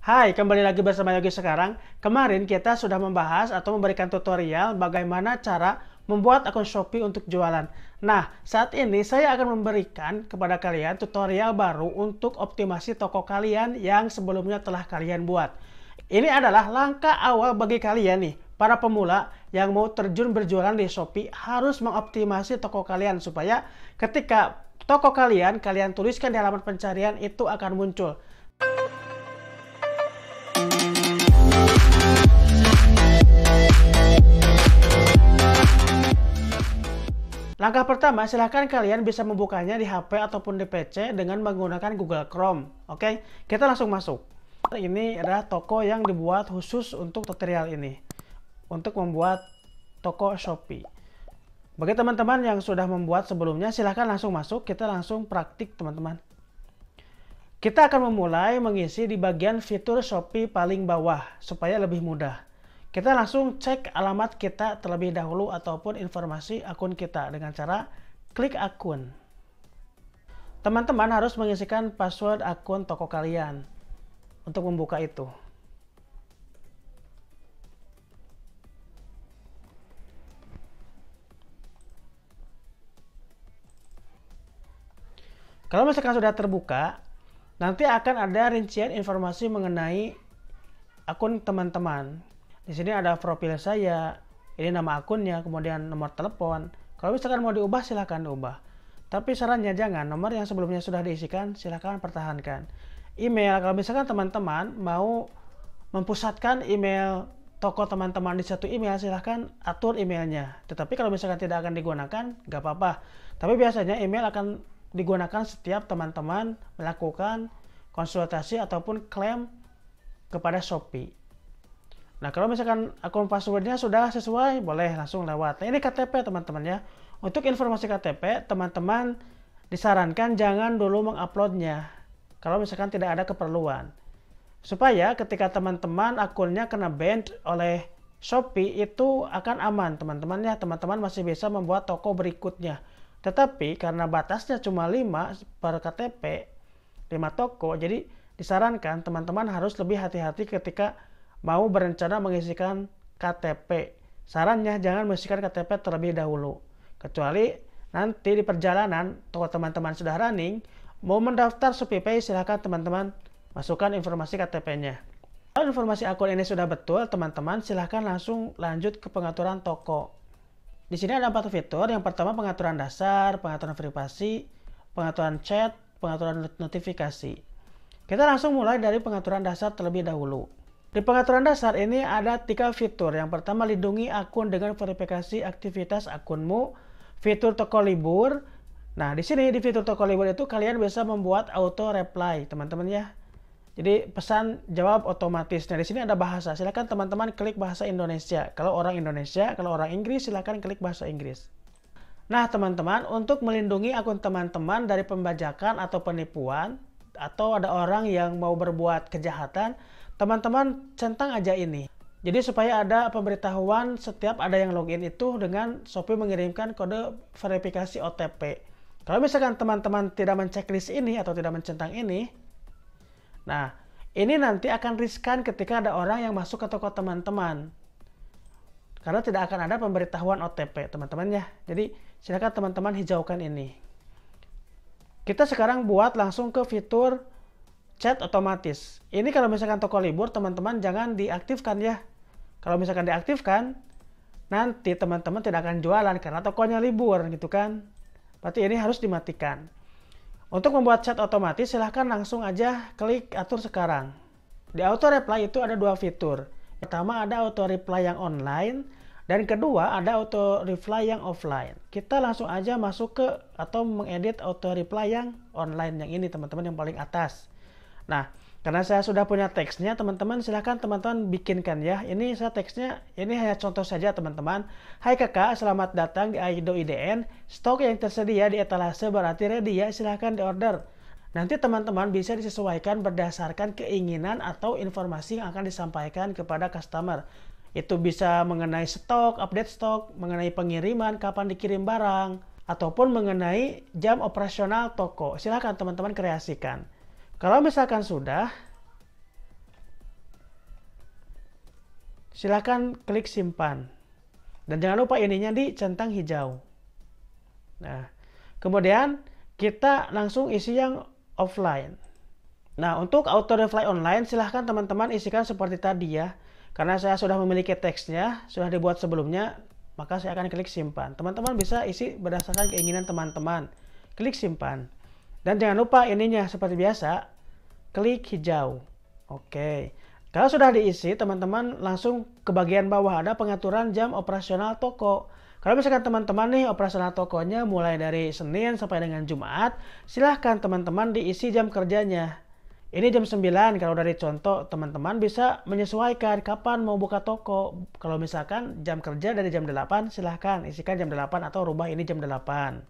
Hai, kembali lagi bersama Yogi sekarang. Kemarin kita sudah membahas atau memberikan tutorial bagaimana cara membuat akun Shopee untuk jualan. Nah, saat ini saya akan memberikan kepada kalian tutorial baru untuk optimasi toko kalian yang sebelumnya telah kalian buat. Ini adalah langkah awal bagi kalian nih, para pemula yang mau terjun berjualan di Shopee harus mengoptimasi toko kalian supaya ketika toko kalian tuliskan di halaman pencarian itu akan muncul. Langkah pertama, silahkan kalian bisa membukanya di HP ataupun di PC dengan menggunakan Google Chrome. Oke, kita langsung masuk. Ini adalah toko yang dibuat khusus untuk tutorial ini. Untuk membuat toko Shopee. Bagi teman-teman yang sudah membuat sebelumnya, silahkan langsung masuk. Kita langsung praktik, teman-teman. Kita akan memulai mengisi di bagian fitur Shopee paling bawah, supaya lebih mudah. Kita langsung cek alamat kita terlebih dahulu ataupun informasi akun kita dengan cara klik akun. Teman-teman harus mengisikan password akun toko kalian untuk membuka itu. Kalau misalkan sudah terbuka, nanti akan ada rincian informasi mengenai akun teman-teman. Di sini ada profil saya, ini nama akunnya, kemudian nomor telepon. Kalau misalkan mau diubah, silahkan diubah. Tapi sarannya jangan, nomor yang sebelumnya sudah diisikan, silahkan pertahankan. Email, kalau misalkan teman-teman mau mempusatkan email toko teman-teman di satu email, silahkan atur emailnya. Tetapi kalau misalkan tidak akan digunakan, nggak apa-apa. Tapi biasanya email akan digunakan setiap teman-teman melakukan konsultasi ataupun klaim kepada Shopee. Nah, kalau misalkan akun passwordnya sudah sesuai, boleh langsung lewat. Nah, ini KTP teman-teman ya. Untuk informasi KTP, teman-teman disarankan jangan dulu menguploadnya. Kalau misalkan tidak ada keperluan. Supaya ketika teman-teman akunnya kena ban oleh Shopee, itu akan aman teman-teman ya. Teman-teman masih bisa membuat toko berikutnya. Tetapi karena batasnya cuma 5 per KTP, 5 toko, jadi disarankan teman-teman harus lebih hati-hati ketika mau berencana mengisikan KTP. Sarannya jangan mengisikan KTP terlebih dahulu. Kecuali nanti di perjalanan toko teman-teman sudah running, mau mendaftar ShopeePay, silahkan teman-teman masukkan informasi KTP-nya. Kalau informasi akun ini sudah betul, teman-teman silahkan langsung lanjut ke pengaturan toko. Di sini ada 4 fitur. Yang pertama pengaturan dasar, pengaturan privasi, pengaturan chat, pengaturan notifikasi. Kita langsung mulai dari pengaturan dasar terlebih dahulu. Di pengaturan dasar ini ada 3 fitur. Yang pertama, lindungi akun dengan verifikasi aktivitas akunmu. Fitur toko libur. Nah, di sini di fitur toko libur itu kalian bisa membuat auto reply, teman-teman ya. Jadi pesan jawab otomatis. Nah, di sini ada bahasa. Silakan teman-teman klik bahasa Indonesia. Kalau orang Indonesia, kalau orang Inggris silakan klik bahasa Inggris. Nah, teman-teman, untuk melindungi akun teman-teman dari pembajakan atau penipuan atau ada orang yang mau berbuat kejahatan, teman-teman centang aja ini. Jadi supaya ada pemberitahuan setiap ada yang login itu dengan Shopee mengirimkan kode verifikasi OTP. Kalau misalkan teman-teman tidak menceklis ini atau tidak mencentang ini, nah ini nanti akan riskan ketika ada orang yang masuk ke toko teman-teman. Karena tidak akan ada pemberitahuan OTP teman-teman ya. Jadi silakan teman-teman hijaukan ini. Kita sekarang buat langsung ke fitur chat otomatis. Ini kalau misalkan toko libur, teman-teman jangan diaktifkan ya. Kalau misalkan diaktifkan, nanti teman-teman tidak akan jualan karena tokonya libur gitu kan. Berarti ini harus dimatikan. Untuk membuat chat otomatis, silahkan langsung aja klik atur sekarang. Di auto reply itu ada 2 fitur. Pertama ada auto reply yang online, dan kedua ada auto reply yang offline. Kita langsung aja masuk ke atau mengedit auto reply yang online yang ini teman-teman yang paling atas. Nah, karena saya sudah punya teksnya, teman-teman silahkan teman-teman bikinkan ya. Ini saya teksnya, ini hanya contoh saja teman-teman. Hai kakak, selamat datang di Aido IDN. Stok yang tersedia di etalase berarti ready ya, silahkan diorder. Nanti teman-teman bisa disesuaikan berdasarkan keinginan atau informasi yang akan disampaikan kepada customer. Itu bisa mengenai stok, update stok, mengenai pengiriman, kapan dikirim barang, ataupun mengenai jam operasional toko. Silahkan teman-teman kreasikan. Kalau misalkan sudah, Silahkan klik simpan. Dan jangan lupa ininya dicentang hijau. Nah, kemudian kita langsung isi yang offline. Nah, untuk auto reply online silahkan teman-teman isikan seperti tadi ya. Karena saya sudah memiliki teksnya, sudah dibuat sebelumnya, maka saya akan klik simpan. Teman-teman bisa isi berdasarkan keinginan teman-teman. Klik simpan. Dan jangan lupa ininya seperti biasa, klik hijau. Oke. Kalau sudah diisi, teman-teman langsung ke bagian bawah ada pengaturan jam operasional toko. Kalau misalkan teman-teman nih operasional tokonya mulai dari Senin sampai dengan Jumat, silahkan teman-teman diisi jam kerjanya. Ini jam 9, kalau dari contoh teman-teman bisa menyesuaikan kapan mau buka toko. Kalau misalkan jam kerja dari jam 8, silahkan isikan jam 8 atau rubah ini jam 8.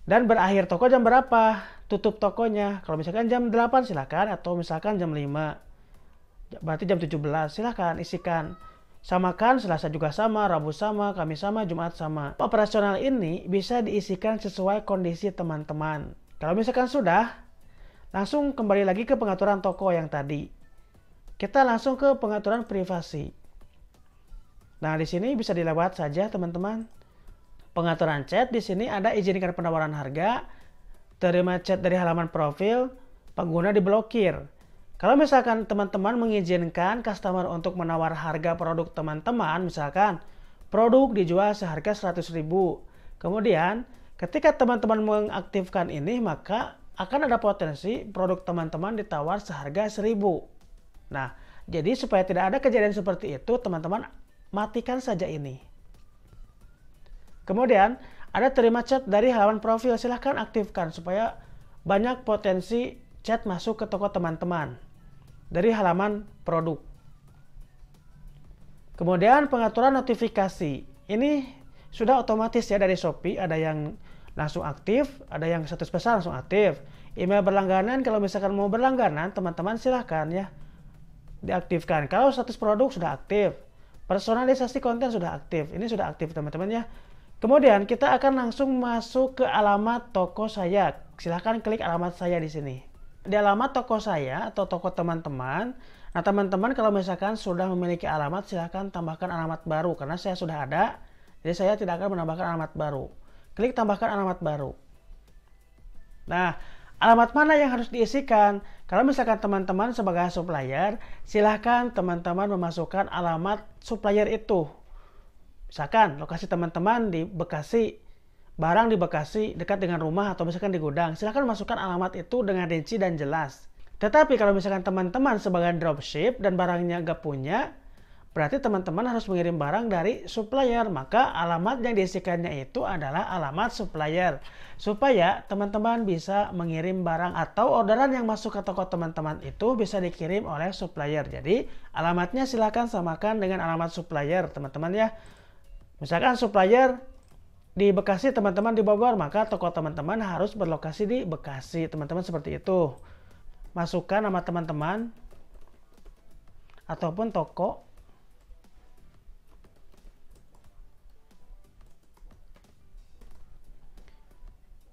Dan berakhir toko jam berapa? Tutup tokonya. Kalau misalkan jam 8 silahkan, atau misalkan jam 5. Berarti jam 17, silahkan isikan. Samakan, Selasa juga sama, Rabu sama, Kamis sama, Jumat sama. Operasional ini bisa diisikan sesuai kondisi teman-teman. Kalau misalkan sudah, langsung kembali lagi ke pengaturan toko yang tadi. Kita langsung ke pengaturan privasi. Nah, di sini bisa dilewat saja teman-teman. Pengaturan chat, di sini ada izinkan penawaran harga, terima chat dari halaman profil, pengguna diblokir. Kalau misalkan teman-teman mengizinkan customer untuk menawar harga produk teman-teman, misalkan produk dijual seharga 100.000. Kemudian ketika teman-teman mengaktifkan ini, maka akan ada potensi produk teman-teman ditawar seharga 1.000. Nah, jadi supaya tidak ada kejadian seperti itu, teman-teman matikan saja ini. Kemudian ada terima chat dari halaman profil, silahkan aktifkan supaya banyak potensi chat masuk ke toko teman-teman dari halaman produk. Kemudian pengaturan notifikasi. Ini sudah otomatis ya dari Shopee, ada yang langsung aktif, ada yang status pesan langsung aktif. Email berlangganan, kalau misalkan mau berlangganan, teman-teman silahkan ya diaktifkan. Kalau status produk sudah aktif, personalisasi konten sudah aktif. Ini sudah aktif teman-teman ya. Kemudian kita akan langsung masuk ke alamat toko saya. Silahkan klik alamat saya di sini. Di alamat toko saya atau toko teman-teman. Nah, teman-teman kalau misalkan sudah memiliki alamat, silahkan tambahkan alamat baru karena saya sudah ada. Jadi saya tidak akan menambahkan alamat baru. Klik tambahkan alamat baru. Nah, alamat mana yang harus diisikan? Kalau misalkan teman-teman sebagai supplier, silahkan teman-teman memasukkan alamat supplier itu. Misalkan lokasi teman-teman di Bekasi, barang di Bekasi dekat dengan rumah atau misalkan di gudang, silahkan masukkan alamat itu dengan rinci dan jelas. Tetapi kalau misalkan teman-teman sebagai dropship dan barangnya nggak punya, berarti teman-teman harus mengirim barang dari supplier. Maka alamat yang diisikannya itu adalah alamat supplier. Supaya teman-teman bisa mengirim barang atau orderan yang masuk ke toko teman-teman itu bisa dikirim oleh supplier. Jadi alamatnya silahkan samakan dengan alamat supplier teman-teman ya. Misalkan supplier di Bekasi, teman-teman di Bogor, maka toko teman-teman harus berlokasi di Bekasi. Teman-teman seperti itu. Masukkan nama teman-teman ataupun toko.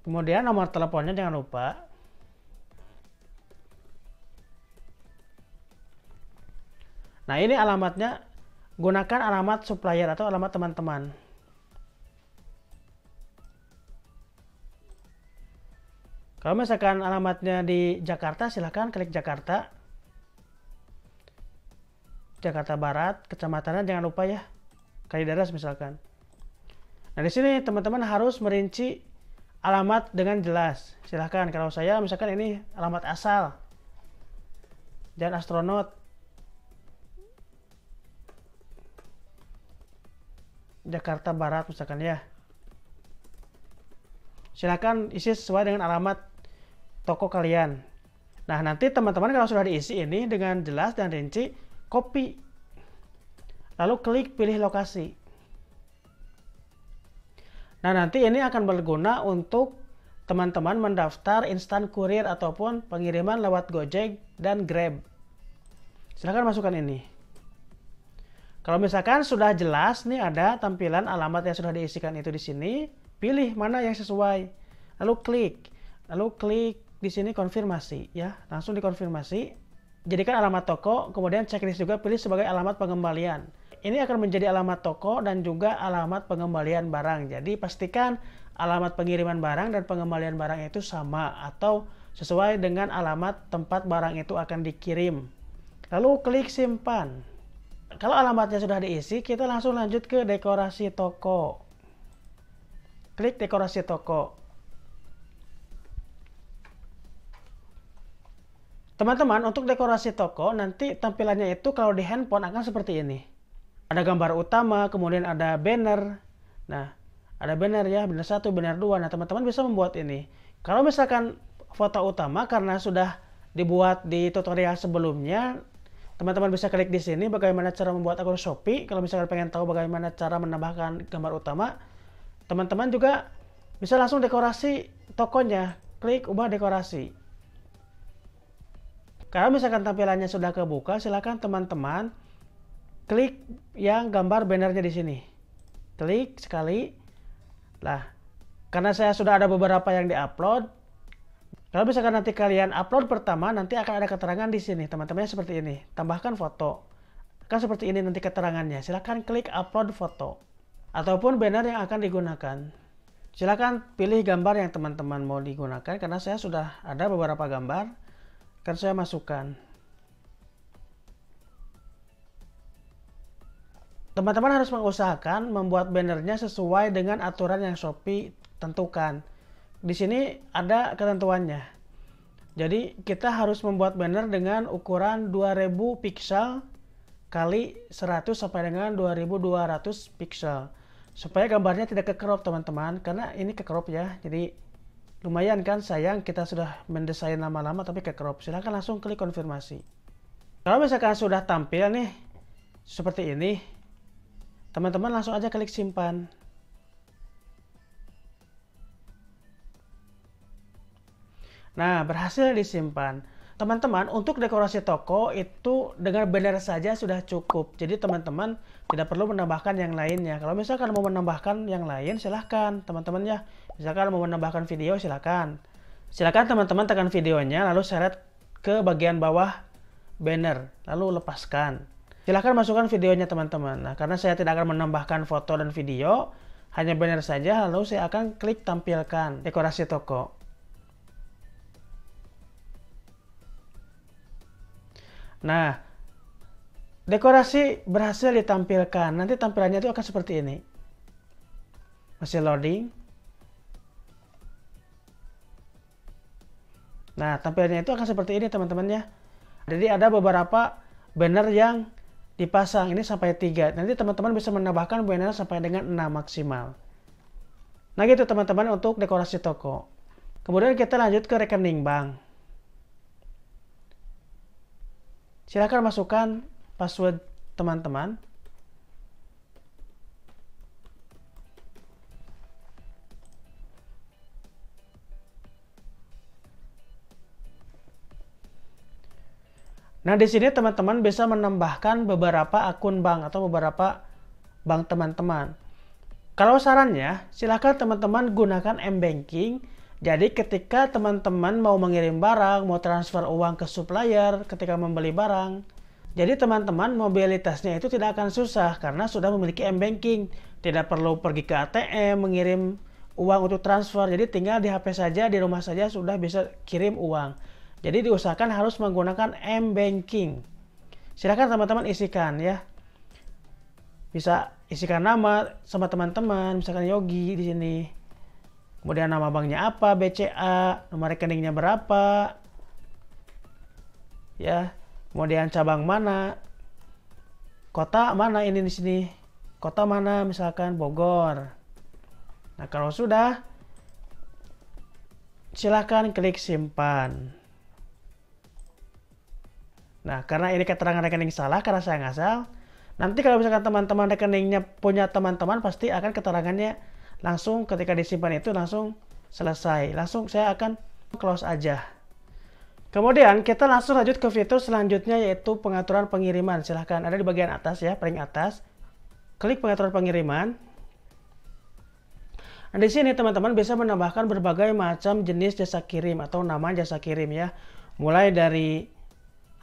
Kemudian nomor teleponnya jangan lupa. Nah, ini alamatnya, gunakan alamat supplier atau alamat teman-teman. Kalau misalkan alamatnya di Jakarta, silahkan klik Jakarta. Jakarta Barat, kecamatannya jangan lupa ya. Kalideres misalkan. Nah, di sini teman-teman harus merinci alamat dengan jelas. Silahkan, kalau saya misalkan ini alamat asal. Jalan Astronot. Jakarta Barat misalkan ya. Silahkan isi sesuai dengan alamat toko kalian. Nah, nanti teman-teman kalau sudah diisi ini dengan jelas dan rinci, copy. Lalu klik pilih lokasi. Nah, nanti ini akan berguna untuk teman-teman mendaftar instan kurir ataupun pengiriman lewat Gojek dan Grab. Silahkan masukkan ini. Kalau misalkan sudah jelas nih ada tampilan alamat yang sudah diisikan itu di sini, pilih mana yang sesuai. Lalu klik di sini konfirmasi ya, langsung dikonfirmasi. Jadikan alamat toko, kemudian checklist juga pilih sebagai alamat pengembalian. ini akan menjadi alamat toko dan juga alamat pengembalian barang. Jadi pastikan alamat pengiriman barang dan pengembalian barang itu sama atau sesuai dengan alamat tempat barang itu akan dikirim. Lalu klik simpan. Kalau alamatnya sudah diisi, kita langsung lanjut ke dekorasi toko. Klik dekorasi toko. Teman-teman, untuk dekorasi toko, nanti tampilannya itu kalau di handphone akan seperti ini. Ada gambar utama, kemudian ada banner. Nah, ada banner ya, banner 1, banner 2. Nah, teman-teman bisa membuat ini. Kalau misalkan foto utama, karena sudah dibuat di tutorial sebelumnya, teman-teman bisa klik di sini bagaimana cara membuat akun Shopee. Kalau misalkan pengen tahu bagaimana cara menambahkan gambar utama, teman-teman juga bisa langsung dekorasi tokonya. Klik ubah dekorasi. Kalau misalkan tampilannya sudah kebuka, silakan teman-teman klik yang gambar bannernya di sini. Klik sekali. Nah, karena saya sudah ada beberapa yang diupload. Kalau misalkan nanti kalian upload pertama, nanti akan ada keterangan di sini. Teman-temannya seperti ini. Tambahkan foto. Kan seperti ini nanti keterangannya. Silakan klik upload foto. Ataupun banner yang akan digunakan. Silakan pilih gambar yang teman-teman mau digunakan. Karena saya sudah ada beberapa gambar. Kan saya masukkan. Teman-teman harus mengusahakan membuat bannernya sesuai dengan aturan yang Shopee tentukan. Di sini ada ketentuannya. Jadi kita harus membuat banner dengan ukuran 2000 pixel kali 100 sampai dengan 2200 pixel. Supaya gambarnya tidak ke-crop teman-teman. Karena ini ke-crop ya. Jadi lumayan kan, sayang kita sudah mendesain lama-lama tapi ke-crop. Silahkan langsung klik konfirmasi. Kalau misalkan sudah tampil nih seperti ini, teman-teman langsung aja klik simpan. Nah, berhasil disimpan. Teman-teman, untuk dekorasi toko itu dengan banner saja sudah cukup. Jadi teman-teman tidak perlu menambahkan yang lainnya. Kalau misalkan mau menambahkan yang lain, silahkan teman-teman ya. Misalkan mau menambahkan video, silahkan. Silahkan teman-teman tekan videonya, lalu seret ke bagian bawah banner, lalu lepaskan. Silahkan masukkan videonya teman-teman. Nah, karena saya tidak akan menambahkan foto dan video, hanya banner saja, lalu saya akan klik tampilkan dekorasi toko. Nah, dekorasi berhasil ditampilkan. Nanti tampilannya itu akan seperti ini. Masih loading. Nah, tampilannya itu akan seperti ini teman-teman ya. Jadi ada beberapa banner yang dipasang. Ini sampai 3. Nanti teman-teman bisa menambahkan banner sampai dengan 6 maksimal. Nah gitu teman-teman untuk dekorasi toko. Kemudian kita lanjut ke rekening bank. Silakan masukkan password teman-teman. Nah, di sini teman-teman bisa menambahkan beberapa akun bank atau beberapa bank teman-teman. Kalau sarannya, silakan teman-teman gunakan M-Banking. Jadi ketika teman-teman mau mengirim barang, mau transfer uang ke supplier ketika membeli barang, jadi teman-teman mobilitasnya itu tidak akan susah karena sudah memiliki M-Banking. Tidak perlu pergi ke ATM, mengirim uang untuk transfer. Jadi tinggal di HP saja, di rumah saja sudah bisa kirim uang. Jadi diusahakan harus menggunakan M-Banking. Silakan teman-teman isikan ya. Bisa isikan nama sama teman-teman, misalkan Yogi di sini. Kemudian nama banknya apa, BCA, nomor rekeningnya berapa. Ya. Kemudian cabang mana. Kota mana ini di sini. Kota mana misalkan Bogor. Nah, kalau sudah silakan klik simpan. Nah, karena ini keterangan rekening salah, karena saya ngasal. Nanti kalau misalkan teman-teman rekeningnya punya teman-teman, pasti akan keterangannya langsung ketika disimpan itu langsung selesai. Langsung saya akan close aja. Kemudian kita langsung lanjut ke fitur selanjutnya yaitu pengaturan pengiriman. Silahkan ada di bagian atas ya, paling atas. Klik pengaturan pengiriman. Nah, di sini teman-teman bisa menambahkan berbagai macam jenis jasa kirim atau nama jasa kirim ya. Mulai dari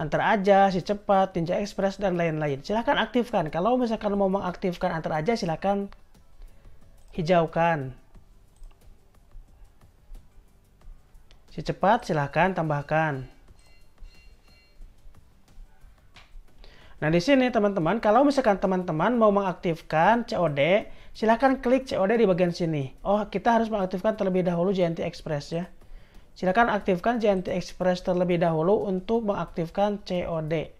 Antar Aja, Si Cepat, Ninja Express, dan lain-lain. Silahkan aktifkan. Kalau misalkan mau mengaktifkan Antar Aja, silahkan hijaukan. Si Cepat, silahkan tambahkan. Nah, di sini teman-teman, kalau misalkan teman-teman mau mengaktifkan COD, silahkan klik COD di bagian sini. Oh, kita harus mengaktifkan terlebih dahulu JNT Express ya. Silahkan aktifkan JNT Express terlebih dahulu untuk mengaktifkan COD.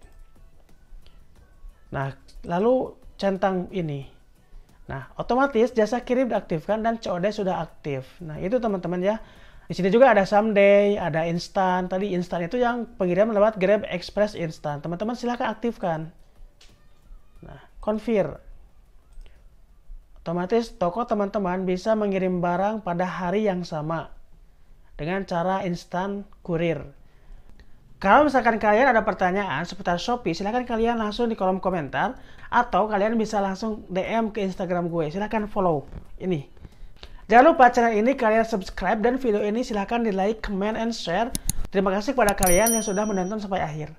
Nah, lalu centang ini. Nah, otomatis jasa kirim diaktifkan dan COD sudah aktif. Nah, itu teman-teman ya. Di sini juga ada someday, ada instan. Tadi instan itu yang pengiriman lewat Grab Express instan. Teman-teman silahkan aktifkan. Nah, confirm. Otomatis toko teman-teman bisa mengirim barang pada hari yang sama dengan cara instan kurir. Kalau misalkan kalian ada pertanyaan seputar Shopee, silahkan kalian langsung di kolom komentar atau kalian bisa langsung DM ke Instagram gue. Silahkan follow ini. Jangan lupa channel ini kalian subscribe dan video ini silahkan di like, comment, and share. Terima kasih kepada kalian yang sudah menonton sampai akhir.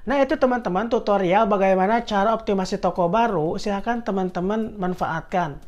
Nah itu teman-teman tutorial bagaimana cara optimasi toko baru. Silahkan teman-teman manfaatkan.